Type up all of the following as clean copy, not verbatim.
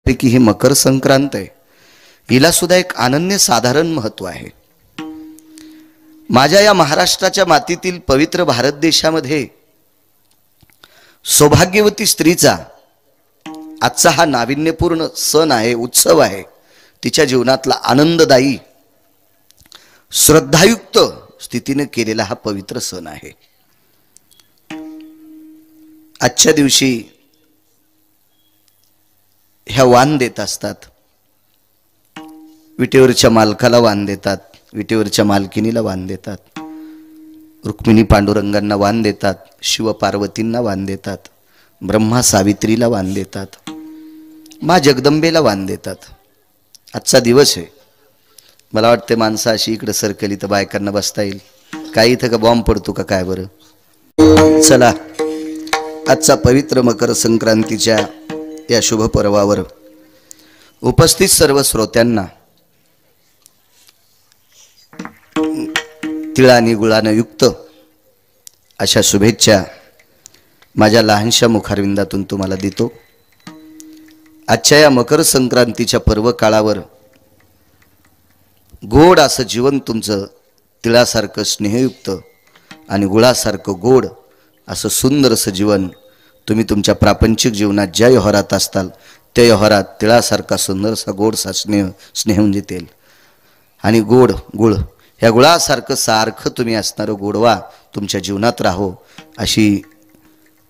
पैकी ही मकर संक्रांत आहे, हिला सुद्धा एक अनन्य साधारण महत्व आहे। माझ्या या महाराष्ट्राच्या मातीतील पवित्र भारत देशामध्ये सौभाग्यवती स्त्रीचा आजचा हा नाविन्यपूर्ण सण आहे, उत्सव आहे। तिच्या जीवनातला आनंददायी श्रद्धायुक्त स्थितीने केलेला हा पवित्र सण आहे। आजच्या दिवशी ह्या वाण देत असतात, विटेवरच्या मालकाला वाण देतात, विटेवरच्या मालकिनीला वाण देतात, रुक्मिणी पांडुरंगांना वाण देतात, शिव पार्वतींना वाण देतात, ब्रह्मा सावित्रीला वाण देतात, माँ जगदंबेला वाण देतात। आजचा दिवस आहे। मला वाटते माणसं अशी इकडे सरकली तर बायकांना बसता येईल, काही इथं का बॉम्ब पडतो का काय बरं। चला, आजचा पवित्र मकर संक्रांतीच्या या शुभ पर्वावर उपस्थित सर्व श्रोत्यांना तिळानी गुळाने युक्त अशा शुभेच्छा माझ्या लहानशा मुखारविंदातून तुम्हाला देतो। आजच्या या मकर संक्रांतीच्या पर्व काळावर गोड असं जीवन तुमचं तिळासारखं स्नेहयुक्त आणि गुळासारखं गोड असं सुंदर असं जीवन तुम्ही तुमच्या प्रापंचिक जीवनात ज्या व्यवहारात असताल त्या व्यवहारात तिळासारखा सुंदरसा गोडसा स्नेह म्हणजे तेल आणि गोड गुळ, ह्या गुळासारखं सारखं तुम्ही असणारं गोडवा तुमच्या जीवनात राहो अशी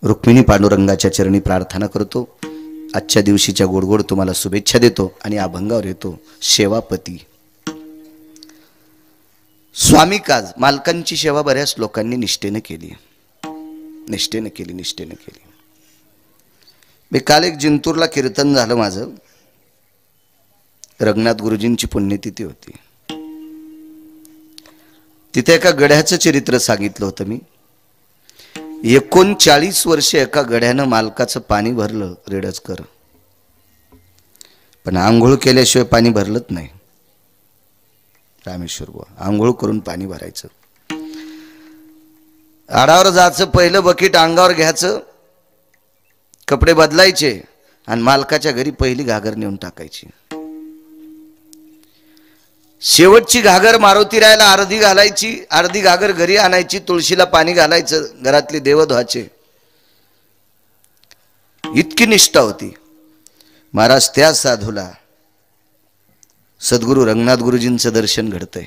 रुक्मिणी पांडुरंगाच्या चरणी प्रार्थना करतो। आजच्या दिवशीच्या गोडगोड तुम्हाला शुभेच्छा देतो आणि अभंगावर येतो। सेवापती स्वामी काज, मालकांची सेवा बऱ्याच लोकांनी निष्ठेने केली। मी काल एक जिंतूरला कीर्तन झालं माझं, रंगनाथ गुरुजींची पुण्यतिथी होती। तिथे एका गड्याचं चरित्र सांगितलं होतं मी। 39 वर्षे एका गड्यानं मालकाचं पाणी भरलं रेडजकर, पण आंघोळ केल्याशिवाय पाणी भरलंच नाही। रामेश्वर बुवा आंघोळ करून पाणी भरायचं, आडावर जायचं, पहिलं बकेट अंगावर घ्यायचं, कपडे बदलायचे आणि मालकाच्या घरी पहिली घागर नेऊन टाकायची। शेवटची घागर मारुती रायला अर्धी घालायची, अर्धी घागर घरी आणायची, तुळशीला पाणी घालायचं, घरातली देव धुवायचे। इतकी निष्ठा होती। महाराज त्या साधूला सद्गुरु रंगनाथ गुरुजींचं दर्शन घडतंय।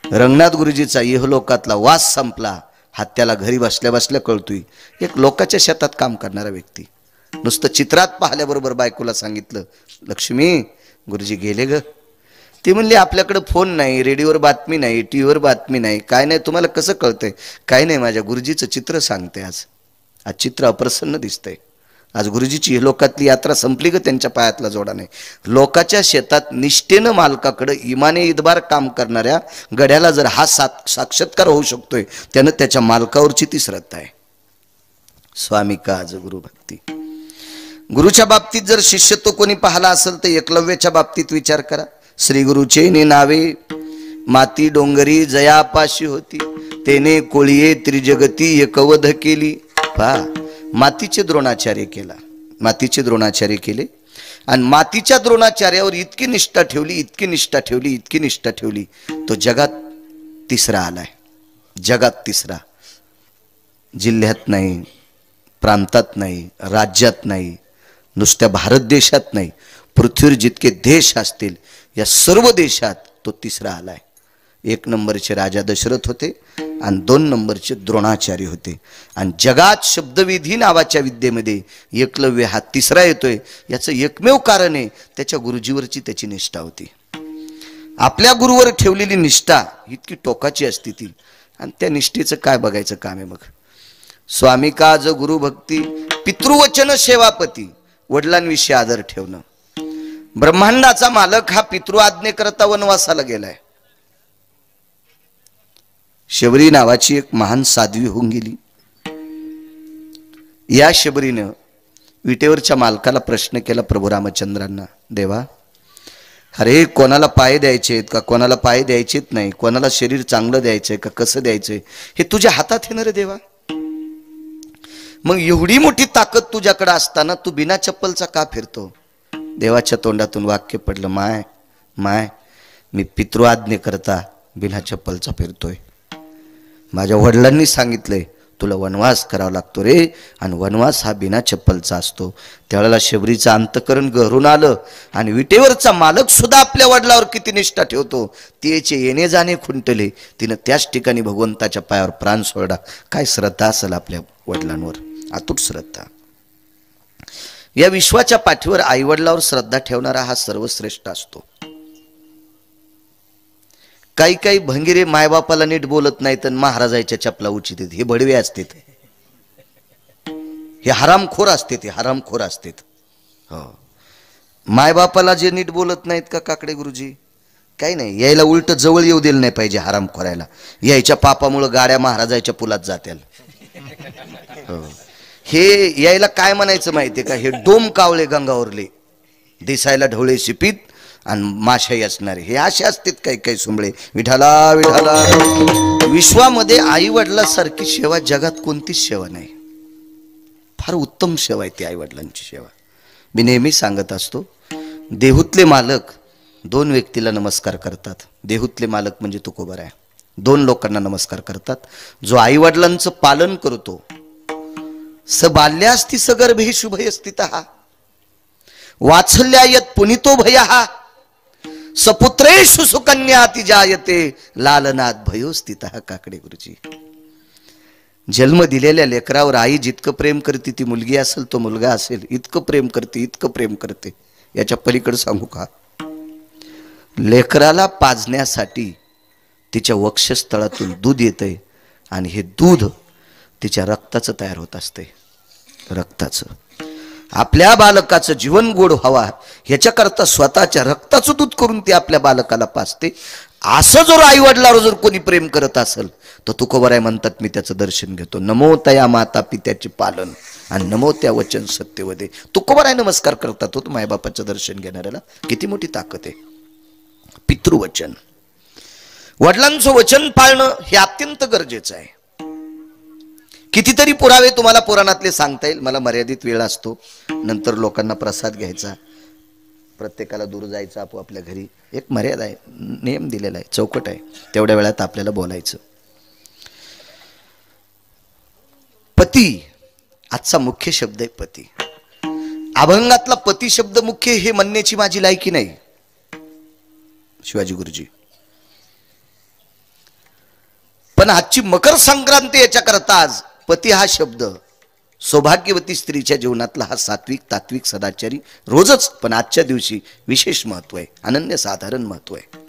रंगनाथ गुरुजीचा इहलोकातला वास संपला, हात त्याला घरी बसल्या बसल्या कळतोय। एक लोकाच्या शेतात काम करणारा व्यक्ती नुसतं चित्रात पाहिल्याबरोबर बायकोला सांगितलं, लक्ष्मी गुरुजी गेले ग। ती म्हणली, आपल्याकडे फोन नाही, रेडिओवर बातमी नाही, टीव्हीवर बातमी नाही, काय नाही, तुम्हाला कसं कळतंय? काय नाही, माझ्या गुरुजीचं चित्र सांगते। आज चित्र अप्रसन्न दिसतंय। आज गुरुजीची इहलोकातली यात्रा संपली ग, त्यांच्या पायातला जोडा नाही। लोकाच्या शेतात निष्ठेनं मालकाकडे इमाने इतबार काम करणाऱ्या गड्याला जर हा साक्षात्कार होऊ शकतोय, त्यानं त्याच्या मालकावरची ती श्रद्धा आहे। स्वामी काज गुरुभक्ती। गुरुच्या बाबतीत जर शिष्यत्व कोणी पाहला असेल तर एकलव्याच्या बाबतीत विचार करा। श्री गुरुचे नावे माती डोंगरी जयापाशी होती, तेने कोळीये त्रिजगती एकवध केली। पहा, मातीचे द्रोणाचार्य केला, मातीचे द्रोणाचार्य केले आणि मातीच्या द्रोणाचार्यावर इतकी निष्ठा ठेवली, तो जगात तिसरा आलाय। जगात तिसरा, जिल्ह्यात नाही, प्रांतात नाही, राज्यात नाही, नुसत्या भारत देशात नाही, पृथ्वीवर जितके देश असतील या सर्व देशात तो तिसरा आलाय। 1 नंबरचे राजा दशरथ होते आणि 2 नंबरचे द्रोणाचार्य होते। आणि जगात शब्दविधी नावाच्या विद्येमध्ये एकलव्य हा तिसरा येतोय, याचं एकमेव कारण आहे त्याच्या गुरुजीवरची त्याची निष्ठा होती। आपल्या गुरुवर ठेवलेली निष्ठा इतकी टोकाची असते ती, आणि त्या निष्ठेचं काय बघायचं काम आहे मग। स्वामी काज गुरुभक्ती, पितृवचन सेवापती, वडिलांविषयी आदर ठेवणं। ब्रह्मांडाचा मालक हा पितृ आज्ञेकरता वनवासाला गेलाय। शबरी नावाची एक महान साध्वी होऊन गेली। या शबरीनं विटेवरच्या मालकाला प्रश्न केला प्रभू रामचंद्रांना, देवा अरे कोणाला पाय द्यायचे का कोणाला पाय द्यायचेत नाही, कोणाला शरीर चांगलं द्यायचंय का कसं द्यायचंय हे तुझ्या हातात आहे ना रे देवा। मग एवढी मोठी ताकद तुझ्याकडे असताना तू बिना चप्पलचा का फिरतो? देवाच्या तोंडातून वाक्य पडलं, माय माय मी पितृआज्ञे करता बिना चप्पलचा फिरतोय. माझ्या वडिलांनी सांगितलंय तुला वनवास करावा लागतो रे, आणि वनवास हा बिना चप्पलचा असतो. त्यावेळेला शबरीचं अंतकरण गहरून आलं, आणि विटेवरचा मालक सुद्धा आपल्या वडिलावर किती निष्ठा ठेवतो. तिचे येणे जाणे खुंटले, तिनं त्याच ठिकाणी भगवंताच्या पायावर प्राण सोडला. काय श्रद्धा असेल आपल्या वडिलांवर, अतूट श्रद्धा. या विश्वाच्या पाठीवर आईवडिलावर श्रद्धा ठेवणारा हा सर्वश्रेष्ठ असतो. काही काही भंगिरे मायबापाला नीट बोलत नाहीत आणि महाराजाच्या चपला उचित, हे भडवे असतात, हे हरामखोर असते, ते हरामखोर असतात. हो, मायबापाला जे नीट बोलत नाहीत का काकडे गुरुजी, काही नाही, यायला उलट जवळ येऊ दिलं नाही पाहिजे हरामखोरायला. यायच्या पापामुळे गाड्या महाराजाच्या पुलात जात्याल. हो, हे यायला काय म्हणायचं माहितीये का, हे डोम कावळे गंगावरले, दिसायला ढवळे शिपीत आणि माशाई असणारे, हे असे असतात काही काही सुंबळे. विठाला विठाला. विश्वामध्ये आई वडिलांसारखी सेवा जगात कोणतीच सेवा नाही. फार उत्तम सेवा आहे ती आई वडिलांची सेवा. मी नेहमी सांगत असतो, देहूतले मालक दोन व्यक्तीला नमस्कार करतात. देहूतले मालक म्हणजे तुकोबर आहे. दोन लोकांना नमस्कार करतात. जो आई वडिलांचं पालन करतो, स बाल्यास्ति सगर्भे शुभय स्थितः वात्सल्यायत पुनितो भयः सपुत्रेषु सुकन्याति जायते लालनात भयो स्थितः. काकडे गुरुजी, जन्म दिलेल्या लेकरावर आई जितकं प्रेम करते, ती मुलगी असेल तो मुलगा असेल, इतकं प्रेम करते, इतकं प्रेम करते. याच्या पलीकडे सांगू का, लेकराला पाजण्यासाठी तिच्या वक्षस्थळातून दूध येते, आणि हे दूध तिच्या रक्ताचं तयार होत असते. रक्ताचं, आपल्या बालकाचं जीवन गोड व्हावा ह्याच्याकरता स्वतःच्या रक्ताचं दूध करून ती आपल्या बालकाला पाजते. असं जर आई वडिलावर जर कोणी प्रेम करत असेल तर तुकोबराय म्हणतात, मी त्याचं दर्शन घेतो. नमो तया माता पित्याचे पालन आणि नमो त्या वचन सत्यवदे. तुकोबराय नमस्कार करतात तो मायबापाचं दर्शन घेणाऱ्याला. किती मोठी ताकद आहे. पितृवचन, वडिलांचं वचन पाळणं हे अत्यंत गरजेचं आहे. कितीतरी पुरावे तुम्हाला पुराणातले सांगता येईल. मला मर्यादित वेळ असतो, नंतर लोकांना प्रसाद घ्यायचा, प्रत्येकाला दूर जायचं आपोआपल्या घरी. एक मर्यादा आहे, नियम दिलेला आहे, चौकट आहे, तेवढ्या वेळात आपल्याला बोलायचं. पती, आजचा मुख्य शब्द आहे पती. अभंगातला पती शब्द मुख्य हे म्हणण्याची माझी लायकी नाही. शिवाजी गुरुजी, पण आजची मकर संक्रांती याच्याकरता आज पती हा शब्द सौभाग्यवती स्त्रीच्या जीवनातला हा सात्विक तात्विक सदाचारी रोजच, पण आजच्या दिवशी विशेष महत्व आहे, अनन्यसाधारण महत्व आहे.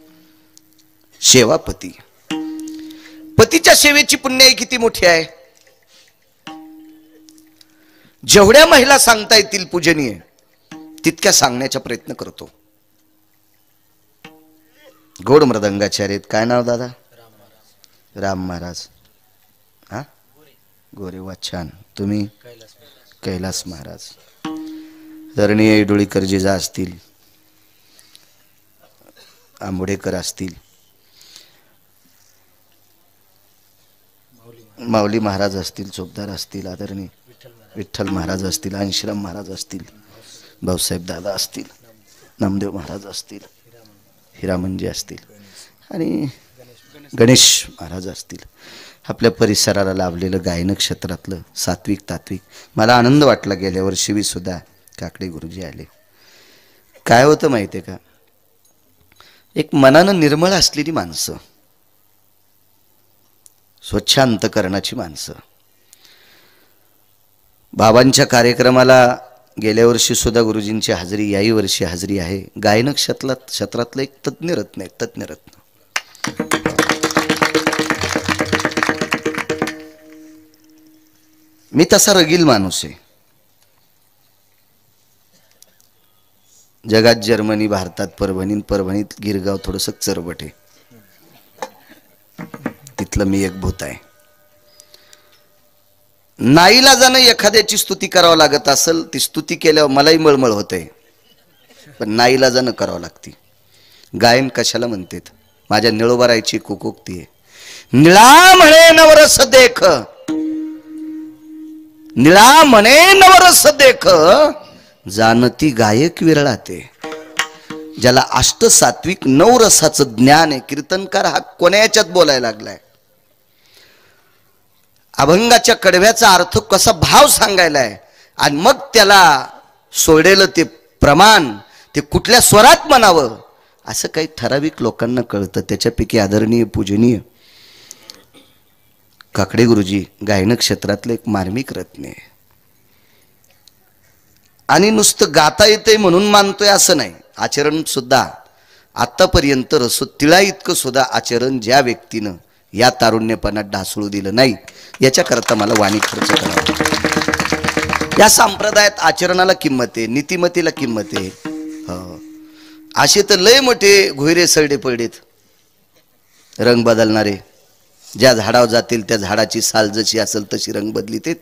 सेवा पती, पतीच्या सेवेची पुण्याई किती मोठी आहे. जेवढ्या महिला सांगता येतील पूजनीय, तितक्या सांगण्याचा प्रयत्न करतो. गोड मृदंगाचार्य, काय नाव दादा? राम महाराज. हा, गोरे वा, छान. तुम्ही? कैलास महाराज. धरणीय डोळीकर जिजा असतील, आंबोडेकर असतील, माऊली महाराज असतील, चोपदार असतील, आदरणीय विठ्ठल महाराज असतील, अंशराम महाराज असतील, भाऊसाहेब दादा असतील, नामदेव महाराज असतील, हिरामंजी असतील, आणि गणेश महाराज असतील. आपल्या परिसराला लाभलेलं गायन क्षेत्रातलं सात्विक तात्विक. मला आनंद वाटला, गेल्या वर्षी सुद्धा काकडे गुरुजी आले. काय होतं माहिती आहे का, एक मनानं निर्मळ असलेली माणसं, स्वच्छ अंतकरणाची माणसं. बाबांच्या कार्यक्रमाला गेल्या वर्षी सुद्धा गुरुजींची हाजरी, याही वर्षी हाजरी आहे. गायन क्षेत्रातलं एक तज्ञ रत्न आहे, तज्ञ रत्न. मी तसा रगील माणूस आहे. जगात जर्मनी, भारतात परभणी, परभणीत गिरगाव थोडंसं चरबट आहे, तिथलं मी एक भूत आहे. नाईलाजानं एखाद्याची स्तुती करावं लागत असेल, ती स्तुती केल्यावर मलाही मळमळ होते, पण नाईलाजानं करावं लागते. गायन कशाला म्हणतात? माझ्या निळोबारायची कुकोक्ती आहे, निळा म्हणे नवरस देख, निळा म्हणे नवरस देख, जाणती गायक विरळाते. ज्याला अष्टसात्विक 9 रसाचं ज्ञान आहे. कीर्तनकार हा कोण्या याच्यात बोलायला लागलाय? अभंगाच्या कडव्याचा अर्थ कसा भाव सांगायलाय आणि मग त्याला सोडेलं ते प्रमाण, ते कुठल्या स्वरात म्हणावं असं काही ठराविक लोकांना कळतं. त्याच्यापैकी आदरणीय पूजनीय काकडे गुरुजी गायन क्षेत्रातले एक मार्मिक रत्न आहे. आणि नुसतं गाता येते म्हणून मानतोय असं नाही. आचरण सुद्धा आतापर्यंत तिळा इतकं सुद्धा आचरण ज्या व्यक्तीनं या तारुण्यपणात ढासळू दिलं नाही याच्याकरता मला वाणी खर्च करावा. या संप्रदायात आचरणाला किंमत आहे, नीतिमतीला किंमत आहे. असे तर लय मोठे घोयरे सरडे पडलेत रंग बदलणारे. ज्या झाडावर जातील त्या झाडाची साल जशी असेल तशी रंग बदलितेत.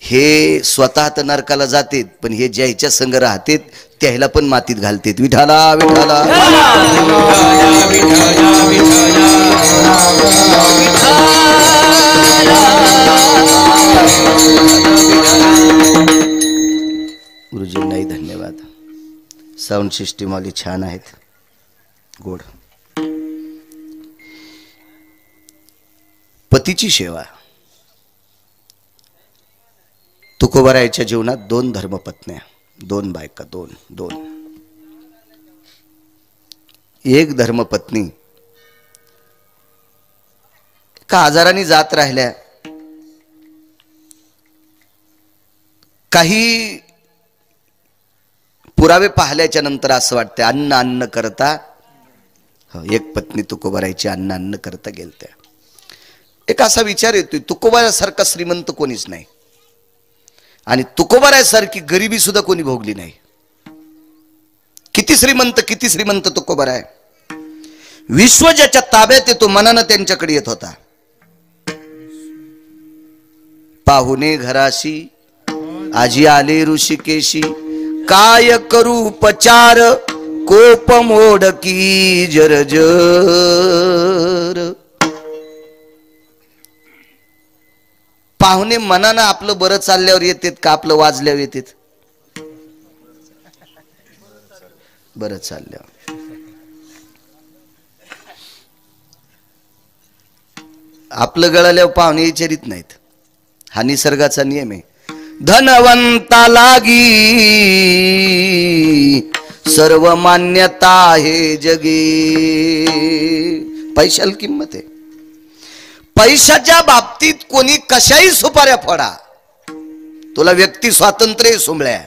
हे स्वतः तर नरकाला जातेत, पण हे ज्याच्या संग राहतेत त्याला पण मातीत घालतेत. विठाला विठाला गुरुजींनाही धन्यवाद. साऊंड सिस्टीम वाली छान आहेत, गोड. पतीची सेवा. तुकोबारायाच्या जीवनात 2 धर्मपत्न्या, 2 बायका, 2. एक धर्मपत्नी का आजाराने जात राहिल्या. काही पुरावे पाहिल्याच्या नंतर असं वाटतं अन्न अन्न करता. एक पत्नी तुकोबारायची अन्न अन्न करता गेलत्या. एक असा विचार येतोय तुकोबारासारखा श्रीमंत कोणीच नाही आणि तुकोबारासारखी गरिबी सुद्धा कोणी भोगली नाही. किती श्रीमंत तुकोबाराय. विश्व ज्याच्या ताब्यात येतो मनानं त्यांच्याकडे येत होता. पाहुणे घराशी आजी आले ऋषिकेशी, काय करू उपचार कोप मोडकी जरजर. पाहुणे मनानं आपलं बरं चालल्यावर येतात का आपलं वाजल्यावर येतात? बरं चालल्यावर. आपलं गळाल्यावर पाहुणे विचारित नाहीत. हा निसर्गाचा नियम आहे. धनवंता लागी सर्व मान्यता आहे जगे. पैशाला किंमत आहे. पैशाच्या बाबतीत कोणी कशाही सुपाऱ्या फोडा, तुला व्यक्ती स्वातंत्र्य सोमळ्या.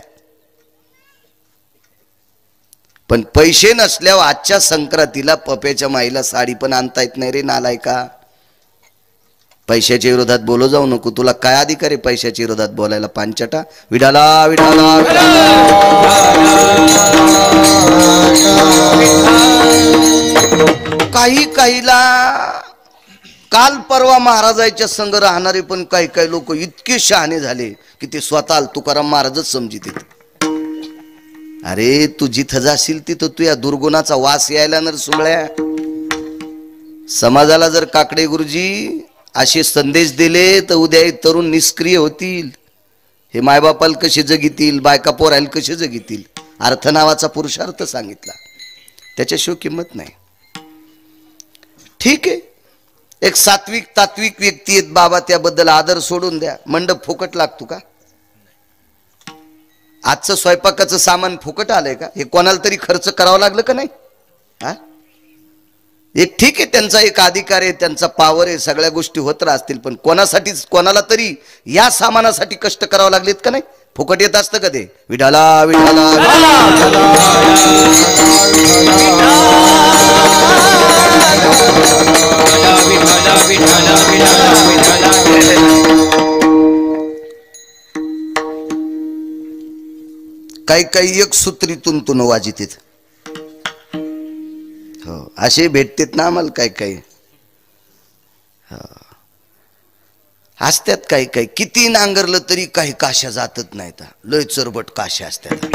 पण पैसे नसल्यावर आजच्या संक्रांतीला पप्याच्या माईला साडी पण आणता येत नाही रे नालायका. पैशाच्या विरोधात बोलो जाऊ नको. तुला काय अधिकार आहे पैशाच्या विरोधात बोलायला? पांचटा. विठाला विठाला काहीला काल परवा महाराजांच्या संग राहणारे पण काही लोक इतके शहाणे झाले की ते स्वतः तुकाराम महाराजच समजित. अरे तू जिथं जाशील तिथं तू या दुर्गुणाचा वास यायला नर सुमळ्या. समाजाला जर काकडे गुरुजी असे संदेश दिले तर उद्या तरुण निष्क्रिय होतील. हे मायबापाला कसे जगितील, बायका पोरायला कसे जगितील. अर्थ नावाचा पुरुषार्थ सांगितला, त्याच्याशिवाय किंमत नाही. ठीक आहे, एक सात्विक तात्विक व्यक्ती आहेत बाबा, त्याबद्दल आदर सोडून द्या. मंडप फुकट लागतो का? आजचं स्वयंपाकाचं सामान फुकट आलंय का? हे कोणाला तरी खर्च करावं लागलं का नाही? हा, एक ठीक आहे, त्यांचा एक अधिकार आहे, त्यांचा पावर आहे, सगळ्या गोष्टी होत राहतील. पण कोणासाठी कोणाला तरी या सामानासाठी कष्ट करावं लागलेत का नाही? फुकट येत असतं का ते? विठाला विठाला काही एक सूत्रीतून तुन वाजित. हो, असे भेटतेत ना आम्हाला काही असत्यात. काही किती नांगरलं तरी काही काश्या जातच नाहीत. लय चरबट काश्या असतात.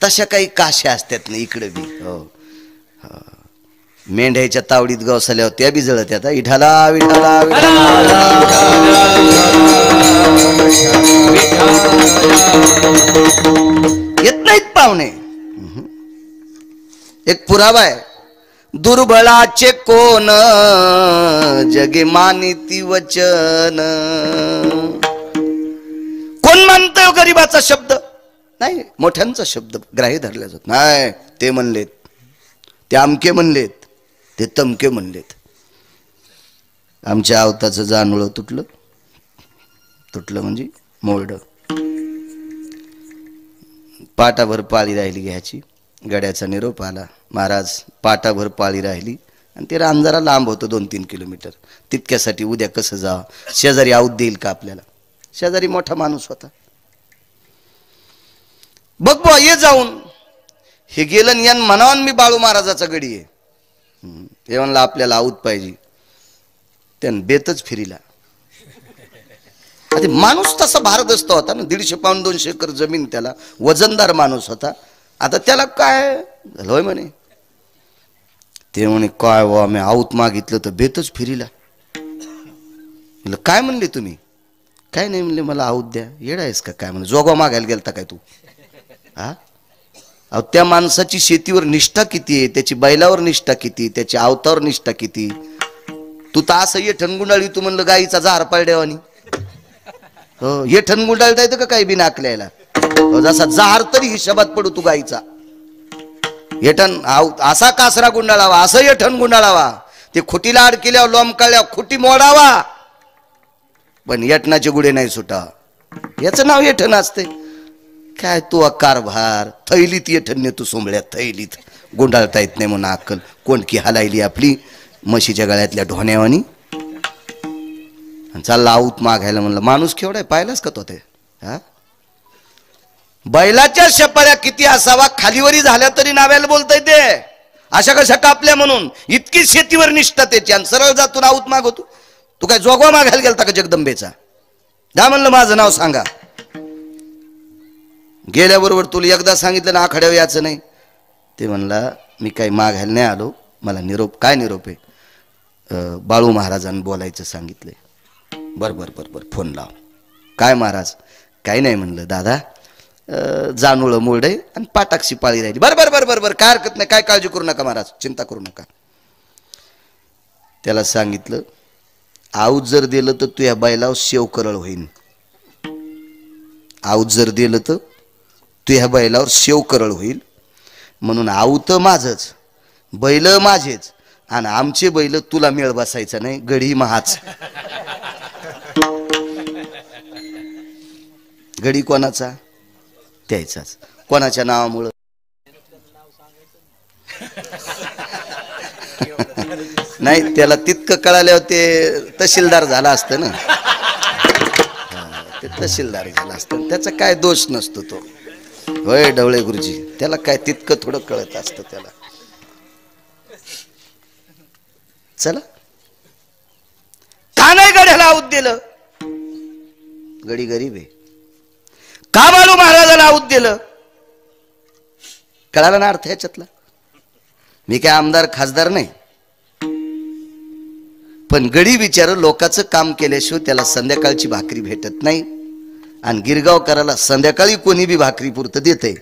तशा काही काश्या असतात ना इकडे बी. हो, मेंढ्याच्या तावडीत गवसल्यावर त्या बी जळत आता. विठाला विठाला हे नाहीत पाहुणे. एक पुरावा आहे, दुर्बळाचे कोण जगे मानिती वचन. कोण मानतोय गरीबाचा शब्द? नाही, मोठ्यांचा शब्द ग्राह्य धरला जात नाही. ते म्हणलेत, ते अमके म्हणलेत, ते तमके म्हणलेत. आमच्या आवताचं जानवळ तुटलं. तुटलं म्हणजे मोरड. पाटाभर पाळी राहिली घ्यायची. गड्याचा निरोप आला, महाराज पाटाभर पाळी राहिली आणि ते रान जरा लांब होतं 2-3 किलोमीटर. तितक्यासाठी उद्या कसं जावं? शेजारी आऊत देईल का आपल्याला? शेजारी मोठा माणूस होता. बघ बुवा ये जाऊन. हे गेलं यान म्हणावं मी बाळू महाराजाचा गडी आहे. हे म्हणलं आपल्याला आऊत पाहिजे. त्यानं बेतच फिरिला. आता माणूस तसा भारदस्त होता ना, 150 पाऊंड 200 एकर जमीन, त्याला वजनदार माणूस होता. आता त्याला काय झालं म्हणे? ते म्हणे काय वा मी आऊत मागितलं तर बेतच फिरिला. काय म्हणले तुम्ही? काय नाही म्हणले, मला आऊत द्या. येडा आहेस का काय? म्हणे जोगवा मागायला गेलता काय तू? हा, अहो त्या माणसाची शेतीवर निष्ठा किती आहे, त्याची बैलावर निष्ठा किती, त्याच्या आवतावर निष्ठा किती. तू तर असं ये ठणगुंडाळी, तू म्हणलं गाईचा जार पाळड्यावानी. हो, ये ठणगुंडाळता येतं का काही बी नाकल्याला? जसा जार तरी हिशोबात पडू तू गाईचा. येठण असा कासरा गुंडाळावा, असं येठण गुंडाळावा. ते खुटीला अडकिल्यावर लोंबकळल्या खुटी मोडावा, पण येठणाचे गुडे नाही सुटा. याचं नाव येठण असते काय? तू कारभार थैलीत येठण तू सोंबळ्यात थैलीत गुंडाळता येत नाही म्हणून अक्कल कोणकी हलायली आपली म्हशीच्या गळ्यातल्या ढोण्यावानी. चालला आऊत मागायला. म्हणलं माणूस केवढा आहे पाहिलास का तो? ते हा, बैलाच्या शेपाऱ्या किती असावा, खालीवरी झाल्या तरी नाव्याला बोलताय ते. अशा कशा कापल्या म्हणून इतकी शेतीवर निष्ठा त्याची. आणि सरळ जातून आऊत मागवतो. तू काय जोगवा मागायला गेलता का जगदंबेचा? जा म्हणलं माझं नाव सांगा. गेल्याबरोबर तुला एकदा सांगितलं ना आखाड्यावर याचं नाही. ते म्हणला मी काही मागायला नाही आलो, मला निरोप. काय निरोप आहे? बाळू महाराजांनी बोलायचं सांगितलंय. बर बर बर बर फोन लाव. काय महाराज? काही नाही म्हणलं दादा, जानूळ मोरडे आणि पाटाक्षी पाळी राहिली. बर बर बर बर बर काय हरकत नाही, काय काळजी करू नका महाराज, चिंता करू नका. त्याला सांगितलं आऊत जर दिलं तर तू या बैलावर शेव करळ होईन. आऊत जर दिलं तर तू ह्या बैलावर शेव करळ होईल. म्हणून आऊत माझंच, बैल माझेच, आणि आमचे बैल तुला मेळ बसायचा नाही, गडी महाच. गडी कोणाचा? त्याचाच. कोणाच्या नावामुळं? नाही, त्याला तितकं कळाल्यावर ते तहसीलदार झाला असतं ना. ते तहसीलदार झाला असतं, त्याचा काय दोष नसतो तो. होय ढवळे गुरुजी, त्याला काय तितकं थोडं कळत असतं त्याला. चला, का नाही गड्याला आऊत दिलं? गडी गरीब आहे. का बाळू महाराजाला आऊत दिलं? कळाला ना अर्थ ह्याच्यातला? मी काय आमदार खासदार नाही, पण गडी बिचार लोकांचं काम केल्याशिवाय त्याला संध्याकाळची भाकरी भेटत नाही. आणि गिरगावकराला संध्याकाळी कोणी बी भाकरी पुरतं देते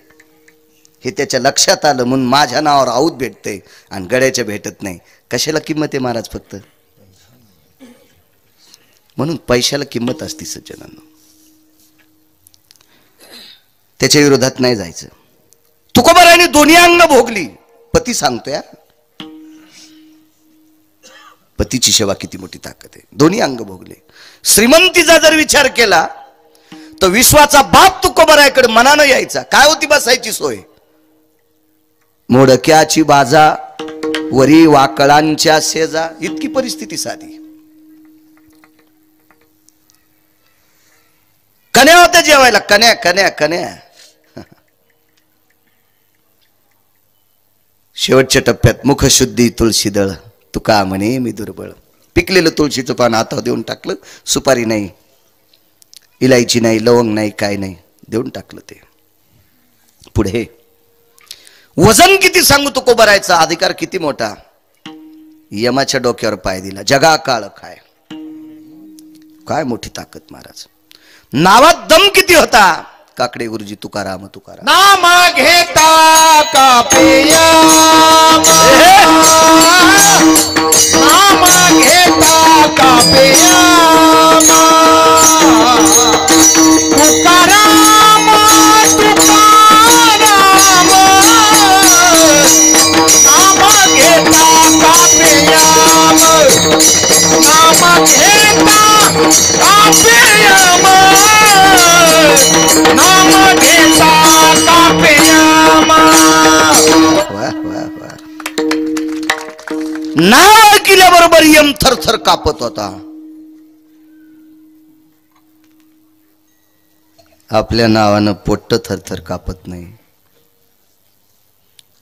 हे त्याच्या लक्षात आलं, म्हणून माझ्या नावावर आऊत भेटते आणि गड्याच्या भेटत नाही. कशाला किंमत आहे महाराज? फक्त म्हणून पैशाला किंमत असते सज्जनांनो. त्याच्या विरोधात नाही जायचं. तुकोबारायने दोन्ही अंग भोगली. पती सांगतोय, पतीची सेवा किती मोठी ताकद आहे. दोन्ही अंग भोगले. श्रीमंतीचा जर विचार केला तर विश्वाचा बाप तुकोबारायकडे मनानं यायचा. काय होती बसायची सोय? मोडक्याची बाजा वरी वाकळांच्या शेजा, इतकी परिस्थिती साधी. कन्या होत्या जेवायला, कन्या कन्या कन्या. शेवटच्या टप्प्यात मुखशुद्धी तुळशीदळ, तुका म्हणे मी दुर्बळ. पिकलेलं तुळशीचं पान हातावर देऊन टाकलं. सुपारी नाही, इलायची नाही, लवंग नाही, काय नाही, देऊन टाकलं. ते पुढे वजन किती सांगू तुकोबारायचा, अधिकार किती मोठा. यमाच्या डोक्यावर पाय दिला. जगा काळ काय, काय मोठी ताकद महाराज. नावात दम किती होता. काकडे गुरुजी तुकाराम तुकाराम. नाम घेता कापिया नाम घेता कापिया तुकाराम तुकाराम नाम घेता कापिया नाम घेता कापिया नाम घेता कापिया. वा वा वा. नाव ऐकल्याबरोबर यम थरथर कापत होता. आपल्या नावानं पोट्ट थरथर कापत नाही.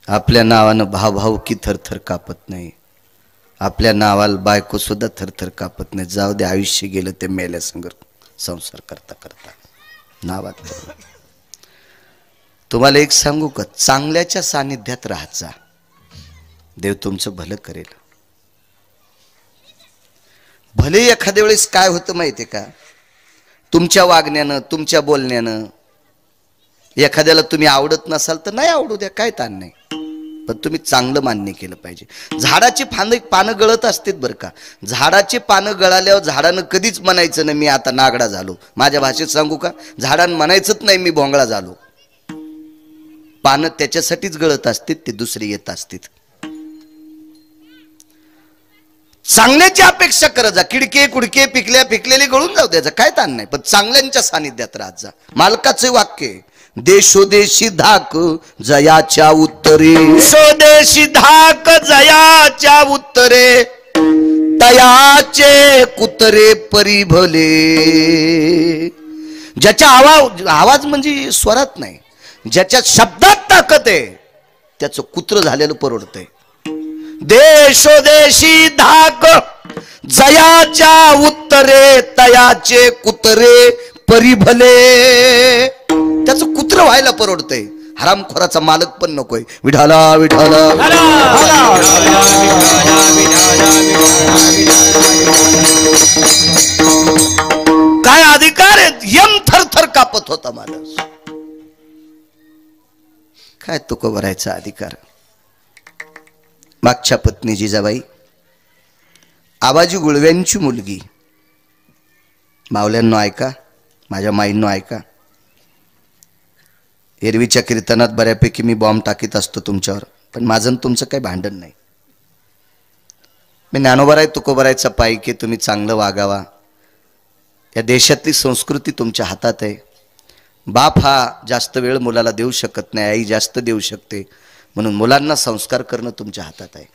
आपल्या नावानं भावभावकी थरथर कापत नाही. आपल्या नावाला बायको सुद्धा थरथर कापत नाही. जाऊ दे, आयुष्य गेलं ते मेल्या संग संसार करता करता नावात. तुम्हाला एक सांगू का, चांगल्याच्या सानिध्यात राहत जा, देव तुमचं भलं करेल. भले एखाद्या वेळेस काय होतं माहितीये का, तुमच्या वागण्यानं तुमच्या बोलण्यानं एखाद्याला तुम्ही आवडत नसाल तर नाही आवडू द्या, काय ताण नाही, पण तुम्ही चांगलं मान्य केलं पाहिजे. झाडाची पानं गळत असतात बरं का. झाडाची पानं गळाल्यावर झाडानं कधीच म्हणायचं नाही मी आता नागडा झालो. माझ्या भाषेत सांगू का, झाडानं म्हणायचंच नाही मी भोंगळा झालो. पानं त्याच्यासाठीच गळत असतात, ते दुसरे येत असतात. चांगल्याची अपेक्षा करत जा. किडके कुडके पिकलेले गळून जाऊ द्यायचं, काय ताण नाही, पण चांगल्यांच्या सानिध्यात राहत जा. मालकाचे वाक्य, देशोदेशी धाक जयाच्या उत्तरे, स्वदेशी धाक जयाच्या उत्तरे, तयाचे कुतरे परिभले. ज्याच्या आवाज म्हणजे स्वरात नाही, ज्याच्या शब्दात ताकद आहे त्याचं कुत्र झालेलं परवडतंय. देशोदेशी धाक जयाच्या उत्तरे, तयाचे कुतरे परिभले. त्याचं कुत्र व्हायला परवडतंय, हरामखोराचा मालक पण नकोय. विठाला विठाला काय अधिकार आहेत. यम थरथर कापत होता माणूस. काय तुको भरायचा अधिकार. मागच्या पत्नी जिजाबाई आबाजी गुळव्यांची मुलगी. मावल्यांनो ऐका, माझ्या माईंनो ऐका. एरवीच्या कीर्तनात बऱ्यापैकी मी बॉम्ब टाकीत असतो तुमच्यावर, पण माझं तुमचं काही भांडण नाही. मी ज्ञानोबराय तुकोबरायचा पायकी, तुम्ही चांगलं वागावा. या देशातली संस्कृती तुमच्या हातात आहे. बाप हा जास्त वेळ मुलाला देऊ शकत नाही, आई जास्त देऊ शकते, म्हणून मुलांना संस्कार करणं तुमच्या हातात आहे.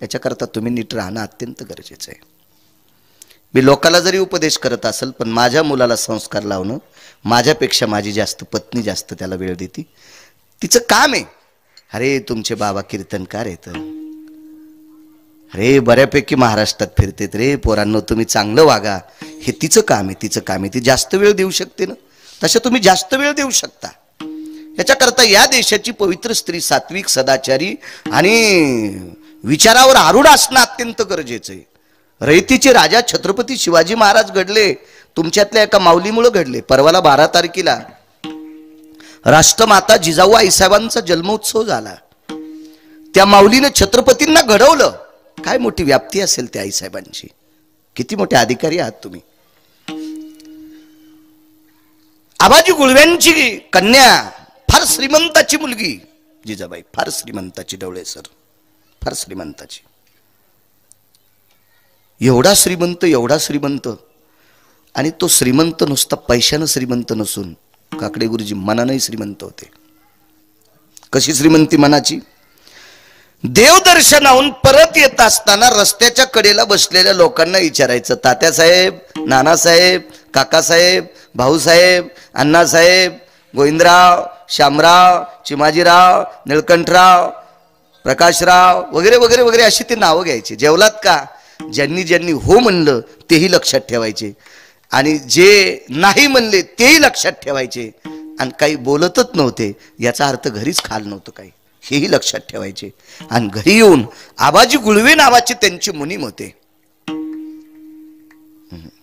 याच्याकरता तुम्ही नीट राहणं अत्यंत गरजेचं आहे. मी लोकाला जरी उपदेश करत असेल, पण माझ्या मुलाला संस्कार लावणं, माझ्यापेक्षा माझी जास्त पत्नी जास्त त्याला वेळ देते. तिचं काम आहे. अरे तुमचे बाबा कीर्तनकार आहेत, अरे बऱ्यापैकी महाराष्ट्रात फिरतेत रे पोरांनो, तुम्ही चांगलं वागा, हे तिचं काम आहे. तिचं काम आहे, ती जास्त वेळ देऊ शकते ना, तसं तुम्ही जास्त वेळ देऊ शकता. याच्याकरता या देशाची पवित्र स्त्री सात्विक सदाचारी आणि विचारावर आरूढ असणं अत्यंत गरजेचं आहे. रयतीचे राजा छत्रपती शिवाजी महाराज घडले तुमच्यातल्या एका माऊलीमुळे घडले. परवाला 12 तारखेला राष्ट्रमाता जिजाऊ आईसाहेबांचा जन्मोत्सव झाला. त्या माऊलीने छत्रपतींना घडवलं. काय मोठी व्याप्ती असेल त्या आईसाहेबांची, किती मोठे अधिकारी आहात तुम्ही. आबाजी गुळव्यांची कन्या, फार श्रीमंताची मुलगी जिजाबाई, फार श्रीमंताची. डवळे सर फार श्रीमंताची. एवढा श्रीमंत, आणि तो श्रीमंत नुसता पैशानं श्रीमंत नसून काकडे गुरुजी मनानंही श्रीमंत होते. कशी श्रीमंती मनाची. देवदर्शनाहून परत येत असताना रस्त्याच्या कडेला बसलेल्या लोकांना विचारायचं, तात्यासाहेब, नानासाहेब, काकासाहेब, भाऊसाहेब, अण्णासाहेब, गोविंदराव, श्यामराव, चिमाजीराव, निळकंठराव, प्रकाशराव वगैरे वगैरे वगैरे अशी ती नावं घ्यायची. जेवलात का. ज्यांनी ज्यांनी हो म्हणलं तेही लक्षात ठेवायचे, आणि जे नाही म्हणले तेही लक्षात ठेवायचे, आणि काही बोलतच नव्हते याचा अर्थ घरीच खाल नव्हतं काही, हेही लक्षात ठेवायचे. आणि घरी येऊन आबाजी गुळवे नावाची त्यांची मुनीम होते.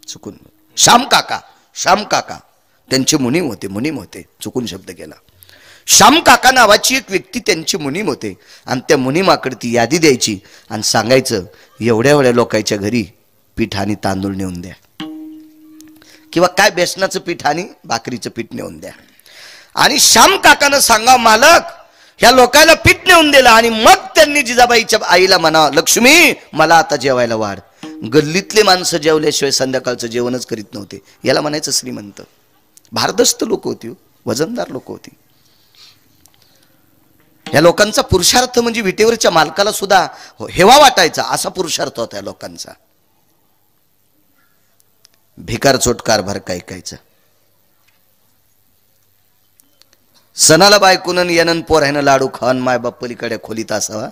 चुकून श्याम काका त्यांचे मुनीम होते, चुकून शब्द केला. श्याम काका नावाची एक व्यक्ती त्यांची मुनीम होते आणि त्या मुनीमाकडे ती यादी द्यायची आणि सांगायचं एवढ्या एवढ्या लोकांच्या घरी पीठ आणि तांदूळ नेऊन द्या, किंवा काय बेसनाचं पीठ आणि भाकरीचं पीठ नेऊन द्या. आणि श्याम काकानं सांगा मालक ह्या लोकांना पीठ नेऊन दिलं आणि मग त्यांनी जिजाबाईच्या आईला म्हणा लक्ष्मी मला आता जेवायला वाढ. गल्लीतले माणसं जेवल्याशिवाय संध्याकाळचं जेवणच करीत नव्हते. याला म्हणायचं श्रीमंत. भारदस्त लोक होती, वजनदार लोक होती. या लोकांचा पुरुषार्थ म्हणजे विटेवरच्या मालकाला सुद्धा हेवा वाटायचा असा पुरुषार्थ होता या लोकांचा. भिकार चोट कारभार कायकायचा. सणाला बायकुनन येनन पोरायनं लाडू खान मायबाप पलीकडे खोलीत असावा.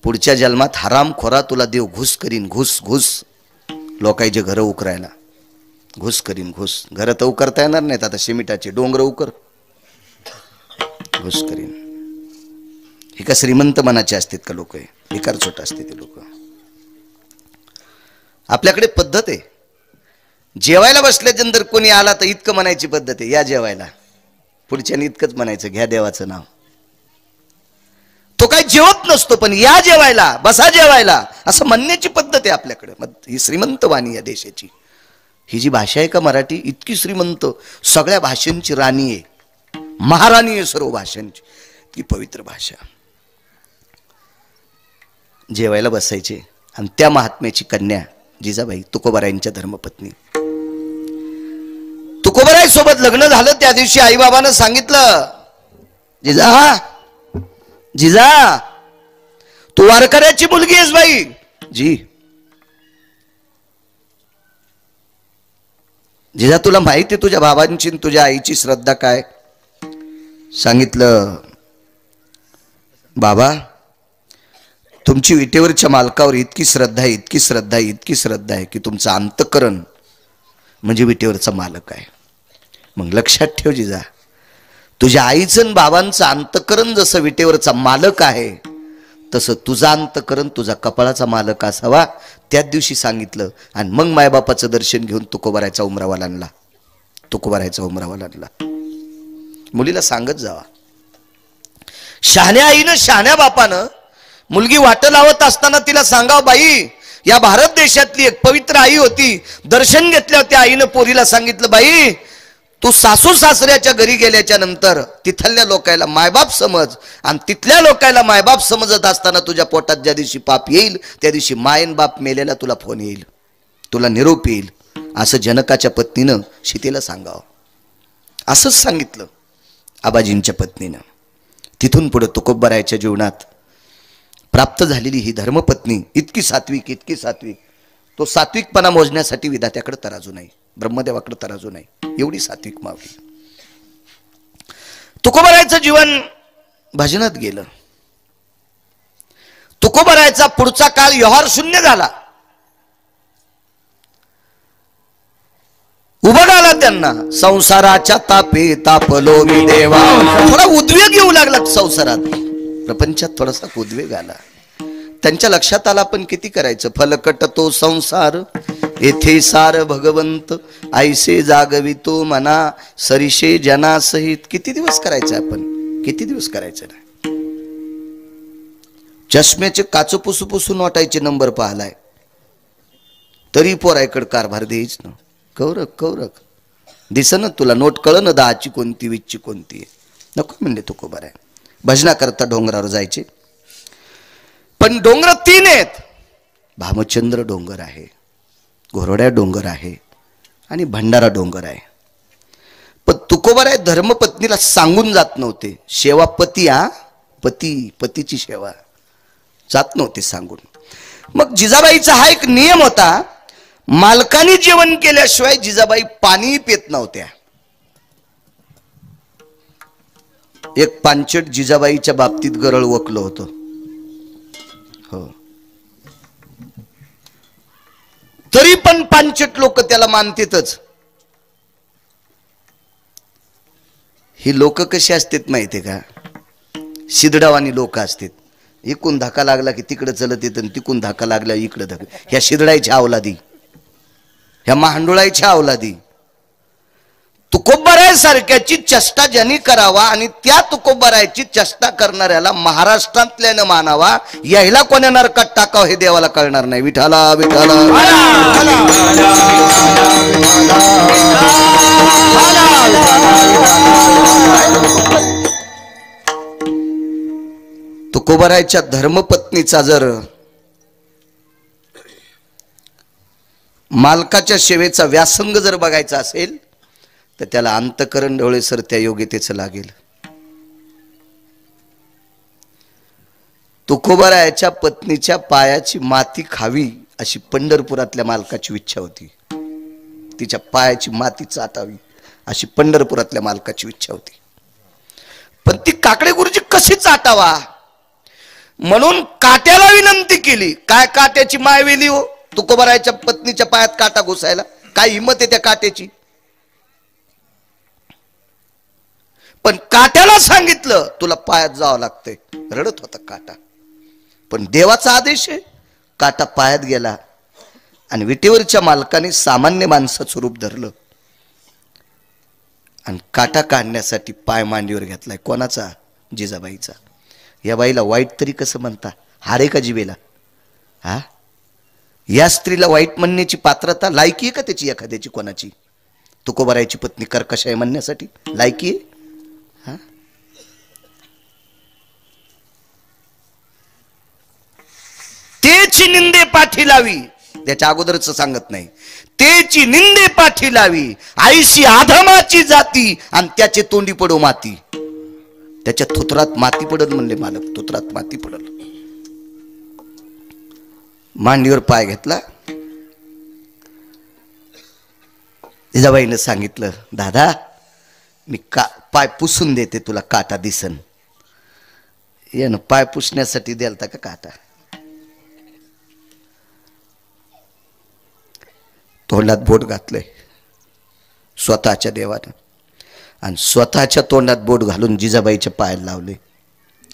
पुढच्या जन्मात हराम खोरा तुला देव घुस करीन, घुस घुस. लोकांचे घर उकरायला घुस करीन, घुस. घर तर उकरता येणार नाहीत आता, सिमिटाचे डोंगर उकर, घुस करीन. हे का श्रीमंत मनाचे असतात का लोक? भिकार छोट असते ते लोक. आपल्याकडे पद्धत आहे, जेवायला बसल्यानंतर कोणी आला तर इतकं म्हणायची पद्धत आहे, या जेवायला. पुढच्याने इतकंच म्हणायचं, घ्या देवाचं नाव. तो काही जेवत नसतो पण या जेवायला, बसा जेवायला असं म्हणण्याची पद्धत आहे आपल्याकडे. ही श्रीमंत वाणी या देशाची. ही जी भाषा आहे का मराठी, इतकी श्रीमंत, सगळ्या भाषांची राणी आहे, महाराणी आहे सर्व भाषांची. ती पवित्र भाषा. जेवायला बसायचे आणि त्या महात्म्याची कन्या जिजाबाई तुकोबारायांच्या धर्मपत्नी. तुकोबाराय सोबत लग्न झालं त्या दिवशी आईबाबानं सांगितलं जिजा, जिजा तू वारकऱ्याची मुलगी आहेस बाई. जी जिजा तुला माहिती आहे तुझ्या बाबांची तुझ्या आईची श्रद्धा काय? सांगितलं बाबा तुमची विटेवरच्या मालकावर इतकी श्रद्धा आहे, इतकी श्रद्धा आहे, इतकी श्रद्धा आहे की तुमचं अंतःकरण म्हणजे विटेवरचा मालक आहे. मग लक्षात ठेव जिजा, तुझ्या आईचं आणि बाबांचं अंतःकरण जसं विटेवरचा मालक आहे तसं तुझं अंतःकरण तुझा कपाळाचा मालक असावा. त्याच दिवशी सांगितलं आणि मग मायबापाचं दर्शन घेऊन तुकोबारायचा उमरावाला आणला. तुकोबारायचा उमरावाला आणला. मुलीला सांगत जावा. शहाण्या आईनं शहाण्या बापानं मुलगी वाट लावत असताना तिला सांगाव बाई या भारत देशातली एक पवित्र आई होती. दर्शन घेतल्यावर त्या आईनं पोरीला सांगितलं बाई तू सासू सासऱ्याच्या घरी गेल्याच्या नंतर तिथल्या लोकायला मायबाप समज आणि तिथल्या लोकायला मायबाप समजत असताना तुझ्या पोटात ज्या दिवशी पाप येईल त्या दिवशी मायन बाप मेलेला तुला फोन येईल, तुला निरोप येईल. असं जनकाच्या पत्नीनं सीतेला सांगावं. असंच सांगितलं आबाजींच्या पत्नीनं. तिथून पुढे तुकोबारायच्या जीवनात प्राप्त झालेली ही धर्मपत्नी इतकी सात्विक, इतकी सात्विक, तो सात्विकपणा मोजण्यासाठी विधात्याकडे तराजू नाही, ब्रह्मदेवाकडे तराजू नाही, एवढी सात्विक मावली. तुकोबारायचं जीवन भजनात गेलं. तुकोबारायचा पुढचा काळ व्यवहार शून्य झाला. उभं आला त्यांना. संसाराच्या तापे तापलो मी देवा. थोडा उद्वेग येऊ लागला संसारात, प्रपंचात थोडासा उद्वेग आला. त्यांच्या लक्षात आला पण किती करायचं. फलकट तो संसार येथे सार भगवंत ऐसे जागवितो मना सरिषे जनासहित. किती दिवस करायचं आपण, किती दिवस करायचं ना. चष्म्याचे काच पुसू पुसून वाटायचे नंबर पाहलाय तरी पोरायकड कारभार द्यायच ना. कौरक कौरक दिसन तुला नोट कळन 10ची कोणती 20ची कोणती. नको म्हणले तुकोबाराय. भजना करता डोंगरावर जायचे. पण डोंगर 3 आहेत. भामचंद्र डोंगर आहे, घोरड्या डोंगर आहे आणि भंडारा डोंगर आहे. पण तुकोबाराय धर्मपत्नीला सांगून जात नव्हते. सेवा पती, पती पतीची सेवा जात नव्हते सांगून. मग जिजाबाईचा हा एक नियम होता, मालकाने जेवण केल्याशिवाय जिजाबाई पाणी पित नव्हत्या. एक पांचट जिजाबाईच्या बाबतीत गरळ वकलं होतं. हो, तरी पण पांचट लोक त्याला मानतेतच. ही लोक कशी असतात माहितीये का? शिदडावानी लोक असतात. इकून धक्का लागला की तिकडे चलत येत आणि तिकून धक्का लागला इकडे धक्का. ह्या शिदडायच्या अवलादी, ह्या महांडोळायच्या अवलादी. तुकोबरायसारख्याची चेष्टा ज्यांनी करावा आणि त्या तुकोबरायची चेष्टा करणाऱ्याला महाराष्ट्रातल्यानं मानावा, यायला कोण्या नरकात टाकावं हे देवाला कळणार नाही. विठाला विठाला तुकोबरायच्या धर्मपत्नीचा जर मालकाच्या सेवेचा व्यासंग जर बघायचा असेल तर त्याला अंतकरण डोळे सर त्या योग्यतेचं लागेल. तुकोबरायच्या पत्नीच्या पायाची माती खावी अशी पंढरपुरातल्या मालकाची इच्छा होती. तिच्या पायाची माती चाटावी अशी पंढरपुरातल्या मालकाची इच्छा होती. पण ती काकडे गुरुजी कशी चाटावा म्हणून काट्याला विनंती केली. काय काट्याची माय वेली हो, तुकोबरायच्या पत्नीच्या पायात काटा घुसायला काय हिंमत आहे त्या काट्याची. पण काट्याला सांगितलं तुला पायात जावं लागतंय. रडत होता काटा, पण देवाचा आदेश आहे. काटा पायात गेला आणि विटेवरच्या मालकाने सामान्य माणसाचं रूप धरलं आणि काटा काढण्यासाठी पाय मांडीवर घेतलाय. कोणाचा? जिजाबाईचा. या बाईला वाईट तरी कसं म्हणता? हारे का जिबेला? हा, या स्त्रीला वाईट म्हणण्याची पात्रता, लायकी आहे का त्याची एखाद्याची? कोणाची? तुकोबरायची पत्नी कर्कश आहे म्हणण्यासाठी लायकी आहे? हा, तेची निंदे पाठी लावी. त्याच्या अगोदरच सांगत नाही. तेची निंदे पाठी लावी आईशी आधमाची जाती आणि त्याचे तोंडी पडो माती. त्याच्या थुत्रात माती पडल म्हणले मालक. थुत्रात माती पडल. मांडीवर पाय घेतला. जिजाबाईनं सांगितलं दादा मी पाय पुसून देते तुला काटा दिसन. यानं पाय पुसण्यासाठी द्यालता का काटा? तोंडात बोट घातलंय स्वतःच्या देवानं आणि स्वतःच्या तोंडात बोट घालून जिजाबाईच्या पायाला लावले.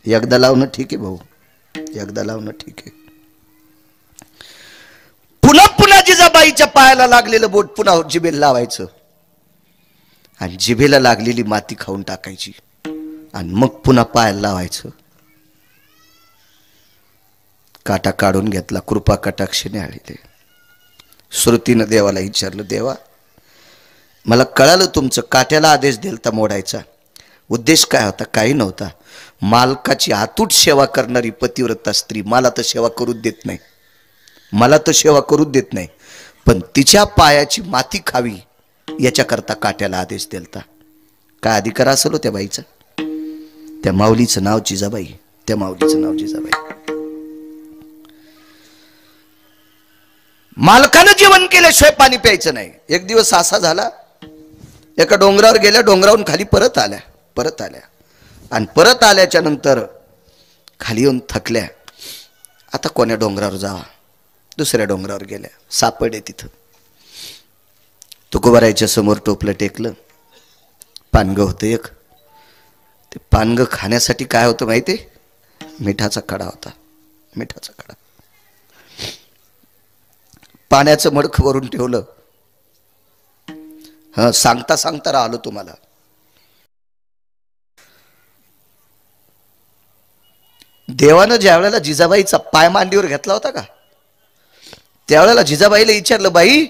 एकदा लावणं ठीक आहे भाऊ, एकदा लावणं ठीक आहे. पुन्हा पुन्हा जिजाबाईच्या पायाला लागलेलं बोट पुन्हा जिभेला लावायचं आणि जिभेला लागलेली माती खाऊन टाकायची आणि मग पुन्हा पायाला लावायचं. काटा काढून घेतला. कृपा कटाक्षाने आलेले. श्रुतीनं देवाला विचारलं, देवा मला कळालं तुमचं काट्याला आदेश दिलता मोडायचा. उद्देश काय होता? काही नव्हता. मालकाची अतूट सेवा करणारी पतिव्रता स्त्री मला तर सेवा करूच देत नाही, मला तर सेवा करूच देत नाही, पण तिच्या पायाची माती खावी याच्याकरता काट्याला आदेश दिलता. काय अधिकार असेल त्या बाईचा? त्या माऊलीचं नाव जिजाबाई. त्या माऊलीचं नाव जिजाबाई. मालकानं जेवण केल्याशिवाय पाणी प्यायचं नाही. एक दिवस असा झाला, एका डोंगरावर गेल्या, डोंगरावरून खाली परत आल्या आणि परत आल्याच्या नंतर खाली येऊन थकल्या. आता कोण्या डोंगरावर जावा? दुसऱ्या डोंगरावर गेल्या. सापडे तिथं. तुकोबरायच्या समोर टोपलं टेकलं. पानगं होतं एक. ते पानगं खाण्यासाठी काय होतं माहिती? मिठाचा खडा होता. मिठाचा खडा. पाण्याचं मडख वरून ठेवलं. हा, सांगता सांगता राहिलो तुम्हाला. देवानं ज्या वेळेला जिजाबाईचा पाय मांडीवर घेतला होता का, त्यावेळेला जिजाबाईला विचारलं, बाई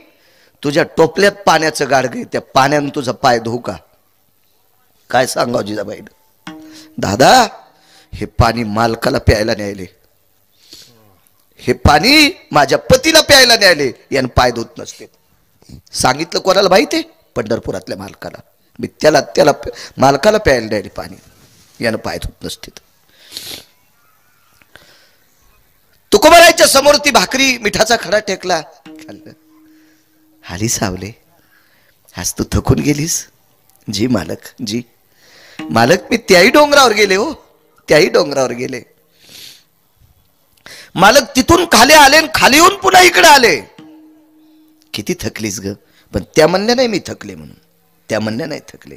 तुझ्या टोपल्यात पाण्याचं गाडग आहे, त्या पाण्यानं तुझा पाय धुऊ का? काय सांगावं जिजाबाईनं? दादा हे पाणी मालकाला प्यायला न्यायले, हे पाणी माझ्या पतीला प्यायला न्यायले, यानं पाय धुत नसते. सांगितलं कोणाला माहिती? पंढरपुरातल्या मालकाला. मी त्याला मालकाला प्यायला न्यायले पाणी, यानं पाय धुत नसते. तुकोबरायच्या समोर ती भाकरी मिठाचा खडा टेकला, खाल्लं. हाली सावले, आज तू थकून गेलीस? जी मालक, जी मालक, मी त्याही डोंगरावर गेले हो, त्याही डोंगरावर गेले. मालक तिथून खाली आले आणि खाली येऊन पुन्हा इकडे आले. किती थकलीस ग? पण त्या म्हणल्या नाही मी थकले म्हणून, त्या म्हणल्या नाही थकले.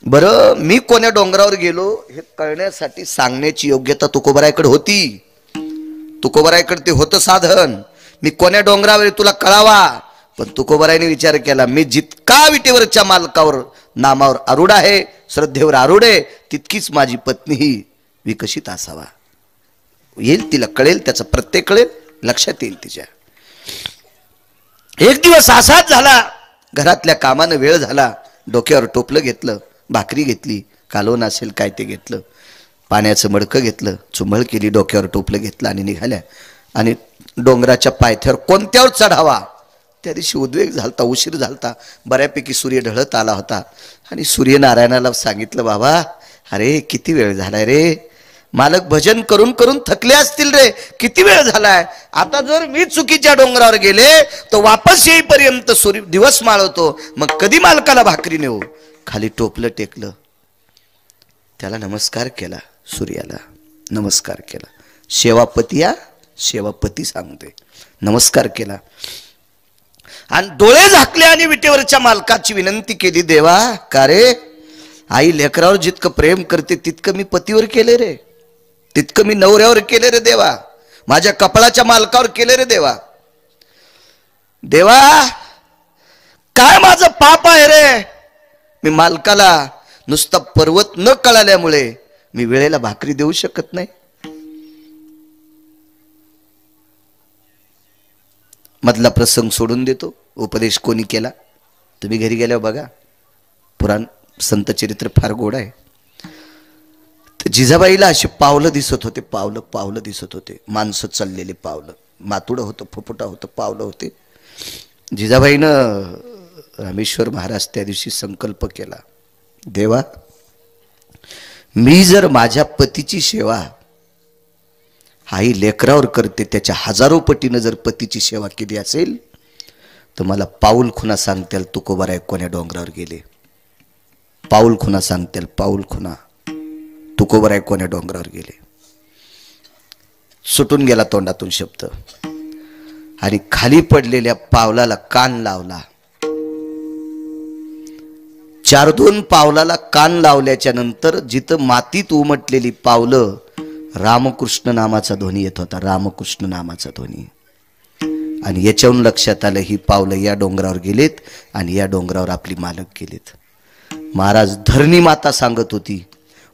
बरं मी कोण्या डोंगरावर गेलो हे कळण्यासाठी सांगण्याची योग्यता तुकोबरायकडे होती. तुकोबरायकडे ते होतं साधन. मी कोण्या डोंगरावर तुला कळावा. पण तुकोबरायने विचार केला, मी जितका विटेवरच्या मालकावर नामावर आरूढ आहे, श्रद्धेवर आरूढ आहे, तितकीच माझी पत्नीही विकसित असावा. येईल, तिला कळेल, त्याचं प्रत्येक कळेल, लक्षात येईल तिच्या. एक दिवस असाच झाला, घरातल्या कामानं वेळ झाला, डोक्यावर टोपलं घेतलं, भाकरी घेतली, कालवण असेल काय ते घेतलं, पाण्याचं मडकं घेतलं, चुंबळ केली, डोक्यावर टोपलं घेतलं आणि निघाल्या. आणि डोंगराच्या पायथ्यावर कोणत्यावर चढावा त्या दिवशी उद्वेग झालता, उशीर झालता, बऱ्यापैकी सूर्य ढळत आला होता. आणि सूर्यनारायणाला सांगितलं, बाबा अरे किती वेळ झालाय रे, मालक भजन करून करून थकले असतील रे, किती वेळ झालाय, आता जर मी चुकीच्या डोंगरावर गेले तर वापस येईपर्यंत सूर्य दिवस माळवतो, मग कधी मालकाला भाकरी नेऊ. खाली टोपलं टेकलं, त्याला नमस्कार केला, सूर्याला नमस्कार केला. सेवापती या, सेवापती सांगते, नमस्कार केला आणि डोळे झाकले आणि विटेवरच्या मालकाची विनंती केली, देवा का रे, आई लेकरावर जितकं प्रेम करते तितकं मी पतीवर केले रे, तितकं मी नवऱ्यावर केले रे देवा, माझ्या कपाळाच्या मालकावर केले रे देवा. देवा काय माझं पाप आहे रे, मी मालकाला नुसता पर्वत न कळाल्यामुळे मी वेळेला भाकरी देऊ शकत नाही. मधला प्रसंग सोडून देतो, उपदेश कोणी केला तुम्ही घरी गेल्यावर बघा, पुराण संत चरित्र फार गोड आहे. जिजाबाईला अशी पावलं दिसत होते, पावलं पावलं दिसत होते, माणसं चाललेली पावलं, मातुडं होतं, फुफुटा होतं, पावलं होते. जिजाबाईनं रामेश्वर महाराज त्या दिवशी संकल्प केला, देवा मी जर माझ्या पतीची सेवा आई लेकरावर करते त्याच्या हजारो पटीनं जर पतीची सेवा केली असेल तर मला पाऊल खुणा सांगतील तुकोबाराय कोण्या डोंगरावर गेले, पाऊल खुणा सांगतील, पाऊल खुणा तुकोबाराय कोण्या डोंगरावर गेले. सुटून गेला तोंडातून शब्द आणि खाली पडलेल्या पावलाला कान लावला. 4-2 पावलाला कान लावल्याच्या नंतर जिथं मातीत उमटलेली पावलं रामकृष्ण नामाचा ध्वनी येत होता, रामकृष्ण नामाचा ध्वनी. आणि याच्यावरून लक्षात आलं ही पावलं या डोंगरावर गेलेत आणि या डोंगरावर आपली मालक गेलेत. महाराज धरणी माता सांगत होती,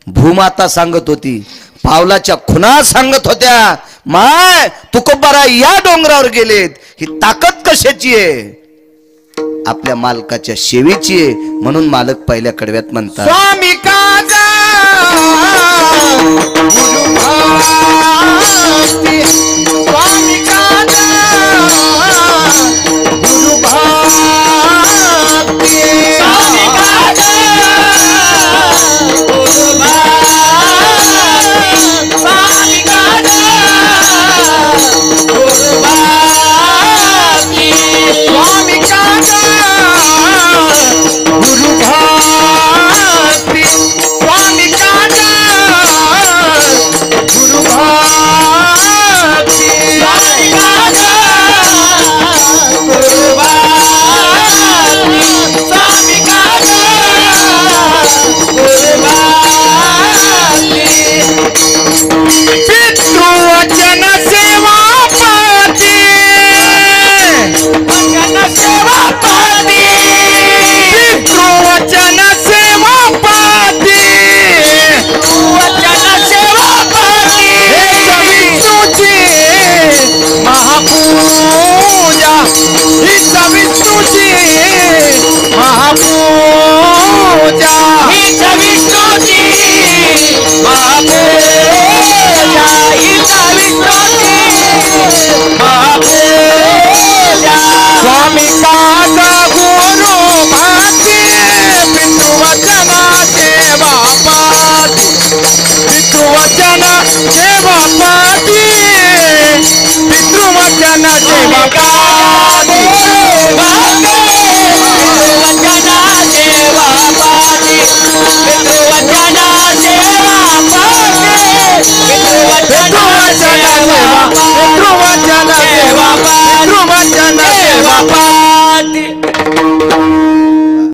भूमाता सांगत होती, पावलाच्या खुणा सांगत होत्या, माय तुकोबाराय या डोंगरावर गेलेत. ही ताकद कशाची आहे, आपल्या मालकाच्या सेवेची आहे. म्हणून मालक पहिल्या कडव्यात म्हणतात, स्वामी काजा गुरु भारती, स्वामी काजा गुरु भारती, स्वामी काजा गुरु भारती, स्वामी काजा गुरु भारती, स्वामी काजा गुरु भारती, स्वामी काजा गुरु भारती, स्वामी काजा गुरु भारती, स्वामी काजा गुरु भारती. पितृवचन सेवा पाती, वचन सेवा पाती, पितृवचन सेवा पाती, वचन सेवा पाती, विष्णूची महापूजा, हीच विष्णूची महापूजा, हीच विष्णूची महापूजा, हीच विष्णूची महापूजा. स्वामी काजा गुरु भाती, पितृवचन सेवा पाती, पितृवचन सेवा पाती, पितृवचन सेवा पाती, पितृवचन सेवा पाती, पितृवचन सेवा पाती, पितृवचन सेवा पाती, पितृवचन सेवा पाती, पितृवचन सेवा पाती.